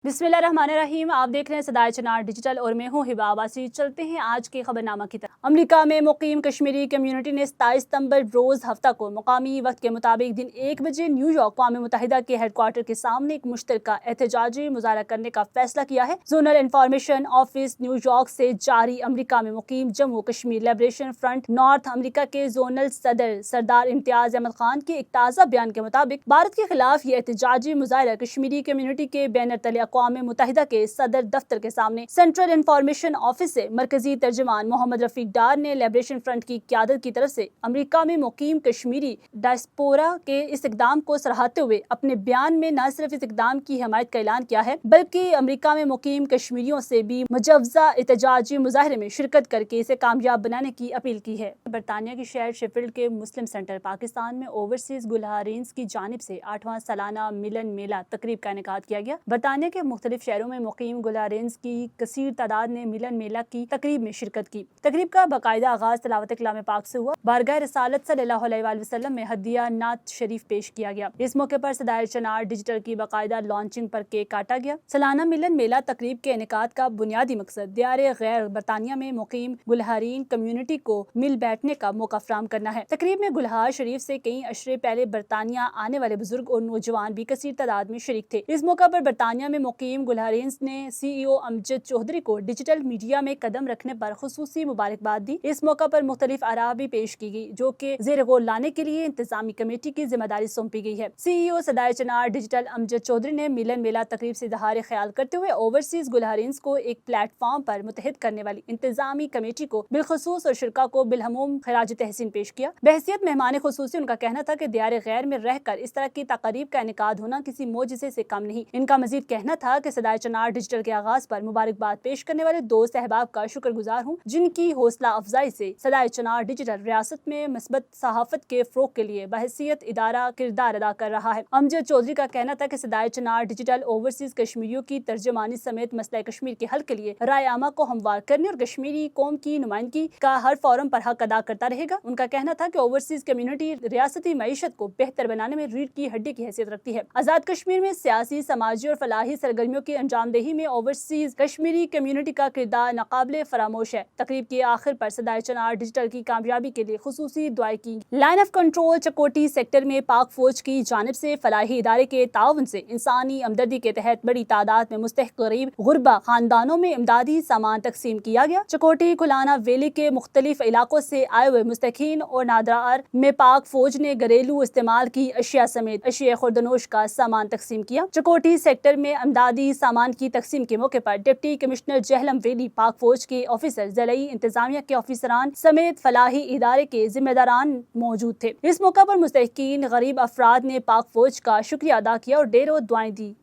बिस्मिल्लाहिर्रहमानिर्रहीम। आप देख रहे हैं सदाए चनार डिजिटल और मैं हूँ हिबा आबासी। चलते हैं आज के खबरनामा की तरफ। अमेरिका में मुकीम कश्मीरी कम्युनिटी ने 27 सितंबर रोज हफ्ता को मुकामी वक्त के मुताबिक दिन 1 बजे न्यूयॉर्क अक़वाम मुत्तहिदा के हेडक्वार्टर के सामने एक मुश्तरका एहतजाजी मुजाहरा करने का फैसला किया है। जोनल इंफॉर्मेशन ऑफिस न्यूयॉर्क से जारी अमेरिका में मुकीम Jammu Kashmir liberation front North America के जोनल सदर सरदार इम्तियाज अहमद खान के एक ताज़ा बयान के मुताबिक भारत के खिलाफ ये एहतजाजी मुजाहरा कश्मीरी कम्युनिटी के बैनर तले अक़वाम मुत्तहिदा के सदर दफ्तर के सामने सेंट्रल इंफॉर्मेशन ऑफिस से मरकजी तर्जुमान मोहम्मद रफीक डार ने लिबरेशन फ्रंट की क़यादत की तरफ से अमेरिका में मुकीम कश्मीरी डायस्पोरा के इस इक़दाम को सराहते हुए अपने बयान में न सिर्फ इस इक़दाम की हिमायत का ऐलान किया है बल्कि अमेरिका में मुकीम कश्मीरियों से भी मुजव्वज़ा एहतजाजी मुजाहरे में शिरकत करके इसे कामयाब बनाने की अपील की है। बरतानिया के शहर शेफील्ड के मुस्लिम सेंटर पाकिस्तान में ओवरसीज गुलहारीन्स की जानिब से 8वां सालाना मिलन मेला तकरीब का इनेकाद किया गया। बरतानिया के मुख्तलिफ शहरों में मुकीम गुलहारीन्स की कसीर तादाद ने मिलन मेला की तकरीब में शिरकत की। तकरीब का बाकायदा आगाज तिलावत कलाम पाक से हुआ। बारगाह रसालत सल्लल्लाहु अलैहि वसल्लम में हदिया नात शरीफ पेश किया गया। इस मौके पर सदाए चनार डिजिटल की बाकायदा लॉन्चिंग पर केक काटा गया। सालाना मिलन मेला तकरीब के इनेकाद का बुनियादी मकसद दियारे गैर बरतानिया में मुकीम गुलहारीन कम्युनिटी को मिल बैठने का मौका फराहम करना है। तकरीब में गुलहार शरीफ से कई अशरे पहले बरतानिया आने वाले बुजुर्ग और नौजवान भी कसीर तादाद में शरीक थे। इस मौका पर बरतानिया में मुकीम गुलहारीन्स ने CEO अमजद चौधरी को डिजिटल मीडिया में कदम रखने पर खुसूसी मुबारकबाद दी। इस मौका पर मुख्तलिफ आरा भी पेश की गई जो कि ज़ेर गौर लाने के लिए इंतजामी कमेटी की जिम्मेदारी सौंपी गई है। CEO सदाए चनार डिजिटल अमजद चौधरी ने मिलन मेला तकरीब से इज़हार ख्याल करते हुए ओवरसीज गुलहारीन्स को एक प्लेटफॉर्म पर मुतहद करने वाली इंतजामी कमेटी को बिलखसूस और शिरका को बिलहमूम खराज तहसीन पेश किया। बहसियत मेहमान खुसूसी उनका कहना था कि दियारे गैर में रहकर इस तरह की तकरीब का इनेकाद होना किसी मोजिज़े से कम नहीं। इनका मजीद कहना था कि सदाए चनार डिजिटल के आगाज पर मुबारकबाद पेश करने वाले दोस्त अहबाब का शुक्रगुजार हूँ जिनकी हौसला अफजाई से सदाए चनार डिजिटल रियासत में मस्बत सहाफत के फ़रोग़ के लिए बहसियत इदारा किरदार अदा कर रहा है। अमजद चौधरी का कहना था कि सदाए चनार डिजिटल ओवरसीज कश्मीरियों की तर्जमानी समेत मसला कश्मीर के हल के लिए राय आमा को हमवार करने और कश्मीरी कौम की नुमाइंदगी का हर फोरम पर हक अदा करता रहेगा। उनका कहना था कि ओवरसीज कम्युनिटी रियासती मईशत को बेहतर बनाने में रीढ़ की हड्डी की हैसियत रखती है। आज़ाद कश्मीर में सियासी समाजी और फलाही सरगर्मियों की अंजामदेही में ओवरसीज कश्मीरी कम्युनिटी का किरदार नाकाबिले फरामोश है। तकरीब के आखिर पर सदाए चनार डिजिटल की कामयाबी के लिए खुसूसी दुआएं की। लाइन ऑफ कंट्रोल चकोटी सेक्टर में पाक फौज की जानिब से फलाही इदारे के ताउन से इंसानी हमदर्दी के तहत बड़ी तादाद में मुस्तहिक गरीब गुरबा खानदानों में इमदादी सामान तकसीम किया गया। चकोटी खुलाना वैली के मुख्तलिफ इलाकों से आए हुए मुस्तकीन और नादरार में पाक फौज ने घरेलू इस्तेमाल की अशिया समेत अशिया खुर्दनोश का सामान तकसीम किया। चकोटी सेक्टर में इमदादी सामान की तकसीम के मौके पर डिप्टी कमिश्नर जहलम वैली, पाक फौज के ऑफिसर, ज़िलाई इंतजामिया के ऑफिसरान समेत फलाही इदारे के जिम्मेदारान मौजूद थे। इस मौका पर मुस्तहिकीन गरीब अफराद ने पाक फौज का शुक्रिया अदा किया और ढेरों दुआएं दी।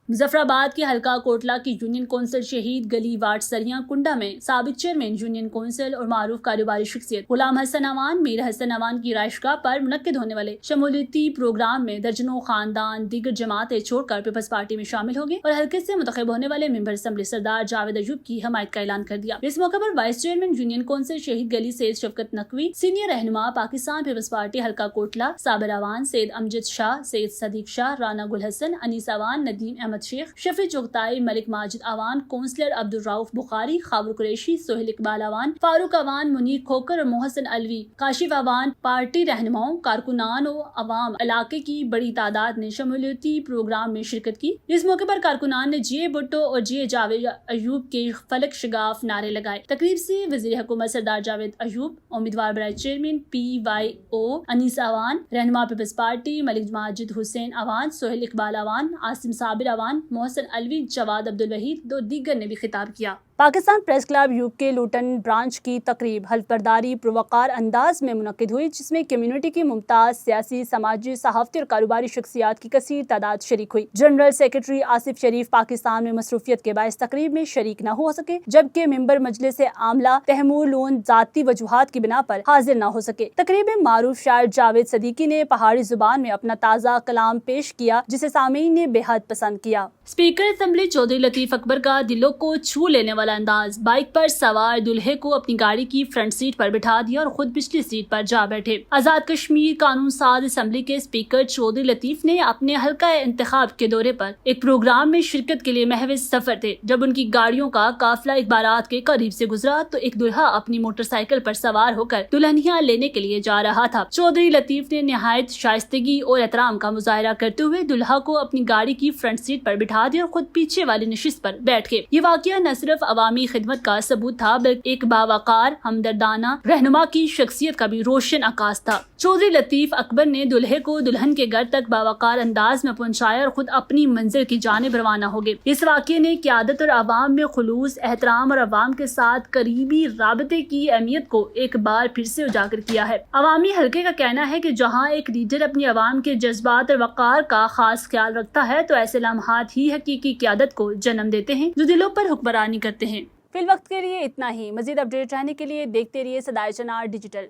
मुजफ्फराबाद के हल्का कोटला की यूनियन कौंसिल शहीद गली वार्ड सरिया कुंडा में साबिक चेयरमैन यूनियन कौंसिल और मारूफ कारोबारी शख्सियत गुलाम हसन अवान मीर हसन अवान की राइशगाह पर मुनक्किद होने वाले शमूलियती प्रोग्राम में दर्जनों खानदान दीगर जमातें छोड़कर पीपल्स पार्टी में शामिल हो गए और हल्के से मुंतखब होने वाले मेंबर असम्बली सरदार जावेद अयूब की हमायत का ऐलान कर दिया। इस मौके पर वाइस चेयरमैन यूनियन कौंसिल शहीद गली सैयद शफकत नकवी, सीनियर रहनुमा पाकिस्तान पीपल्स पार्टी हल्का कोटला साबिर अवान, सैयद अमजद शाह, सैयद सदीक शाह, राना गुल हसन, अनीस अवान, नदीम अहमद शेख, शफी चुगताई, मलिक माजिद अवान, कौंसलर अब्दुल रऊफ बुखारी, खाबर कुरैशी, सोहेल इकबाल अवान, फारूक अवान, मुनीर खोकर और मोहसिन अलवी, काशिफ अवान, पार्टी रहनुमाओं, कारकुनान और अवाम इलाके की बड़ी तादाद ने शमूलियती प्रोग्राम में शिरकत की। इस मौके पर कारकुनान ने जीए भुट्टो और जीए जावेद अयूब के फलक शगाफ नारे लगाए। तकरीब से वज़ीर हुकूमत सरदार जावेद अयूब, उम्मीदवार बराए चेयरमैन PYO अनीस अवान, रहनुमा पीपल्स पार्टी मलिक माजिद हुसैन अवान, सोहेल इकबाल अवान, आसिम साबिर अवान, मोहसिन अलवी, जवाद अब्दुल वहीद दो दीगर ने भी खिताब किया। Pakistan press club UK Luton branch की तकरीब हल्फबरदारी पुरवकार अंदाज में मुनक्किद हुई जिसमें कम्युनिटी की मुमताज सियासी, समाजी, सहाफती और कारोबारी शख्सियात की कसीर तादाद शरीक हुई। जनरल सेक्रेटरी आसिफ शरीफ पाकिस्तान में मसरूफियत के बायस तकरीब में शरीक न हो सके जबकि मेंबर मजलिस आमला तैमूर लोन जाती वजूहात की बिना पर हाजिर न हो सके। तकरीब में मारूफ शायर जावेद सदीकी ने पहाड़ी जुबान में अपना ताज़ा कलाम पेश किया जिसे सामीन ने बेहद पसंद किया। स्पीकर असेंबली चौधरी लतीफ अकबर का दिलों को छू लेने वाला अंदाज। बाइक पर सवार दुल्हे को अपनी गाड़ी की फ्रंट सीट पर बिठा दिया और खुद पिछली सीट पर जा बैठे। आजाद कश्मीर कानून साज असेंबली के स्पीकर चौधरी लतीफ ने अपने हल्का इंतखाब के दौरे पर एक प्रोग्राम में शिरकत के लिए महज सफर थे। जब उनकी गाड़ियों का काफिला एक बारात के करीब से गुजरा तो एक दुल्हा अपनी मोटरसाइकिल पर सवार होकर दुल्हनिया लेने के लिए जा रहा था। चौधरी लतीफ ने निहायत शाइस्तगी और एहतराम का मुजाहरा करते हुए दुल्हा को अपनी गाड़ी की फ्रंट सीट पर बिठा दिया और खुद पीछे वाली नशिस्त पर बैठ गए। ये वाकया न सिर्फ अवामी खिदमत का सबूत था बल्कि एक बावकार हमदर्दाना रहनुमा की शख्सियत का भी रोशन आकाश था। चौधरी लतीफ अकबर ने दुल्हे को दुल्हन के घर तक बावकार अंदाज में पहुंचाया और खुद अपनी मंजिल की जानिब रवाना हो गए। इस वाकये ने क़यादत और अवाम में खुलूस, एहतराम और अवाम के साथ करीबी राबते की अहमियत को एक बार फिर से उजागर किया है। अवामी हल्के का कहना है कि जहाँ एक लीडर अपनी अवाम के जज्बात और वक़ार का खास ख्याल रखता है तो ऐसे लम्हात ही हकीकी क़यादत को जन्म देते हैं जो दिलों पर हुक्मरानी करते हैं। फिल वक्त के लिए इतना ही। मजीद अपडेट रहने के लिए देखते रहिए सदाए चनार डिजिटल।